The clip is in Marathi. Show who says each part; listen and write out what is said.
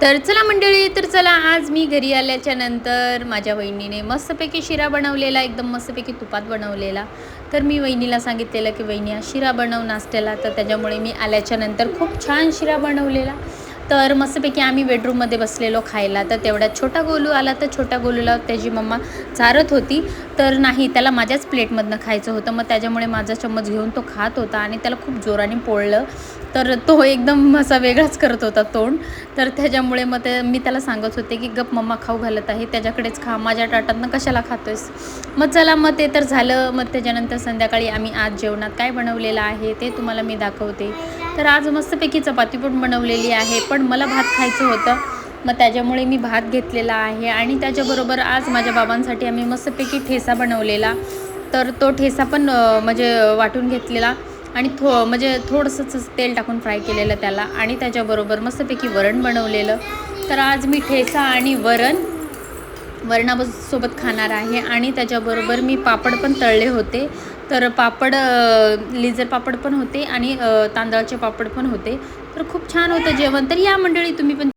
Speaker 1: तर चला मंडळी, तर चला आज मी घरी आल्याच्या नंतर माझ्या वहिनीने मस्तपैकी शिरा बनवलेला, एकदम मस्तपैकी तुपात बनवलेला. तर मी वहिनीला सांगितलेलं की वहिनी हा शिरा बनव नाश्त्याला, तर त्याच्यामुळे मी आल्याच्या नंतर खूप छान शिरा बनवलेला. तर मस्तपैकी आम्ही बेडरूममध्ये बसलेलो खायला. तर तेवढ्यात छोटा गोलू आला. तर छोट्या गोलूला त्याची मम्मा चारत होती, तर नाही त्याला माझ्याच प्लेटमधनं खायचं होतं. मग त्याच्यामुळे माझा चम्मच घेऊन तो खात होता आणि त्याला खूप जोराने पोळलं. तर तो एकदम असा वेगळाच करत होता तोंड. तर त्याच्यामुळे मग मी त्याला सांगत होते की गप मम्मा खाऊ घालत आहे, त्याच्याकडेच खा, माझ्या ताटातनं कशाला खातोयस. मग चला, मग ते तर झालं. मग त्याच्यानंतर संध्याकाळी आम्ही आज जेवणात काय बनवलेलं आहे ते तुम्हाला मी दाखवते. तर आज मस्तपैकी चपाती पण बनवलेली आहे, पण मला भात खायचं होतं. मग त्याच्यामुळे मी भात घेतलेला आहे आणि त्याच्याबरोबर आज माझ्या बाबांसाठी आम्ही मस्तपैकी ठेचा बनवलेला. तर तो ठेचा पण म्हणजे वाटून घेतलेला आणि म्हणजे थोडंसंच तेल टाकून फ्राय केलेलं त्याला, आणि त्याच्याबरोबर मस्तपैकी वरण बनवलेलं. तर आज मी ठेचा आणि वरणासोबत खाणार आहे. आणि त्याच्याबरोबर मी पापड पण तळले होते. तर पापड लिझर पापड पण होते आणि तांदळाचे पापड पण होते. तर खूप छान होतं जेवण. तर या मंडळी तुम्ही पण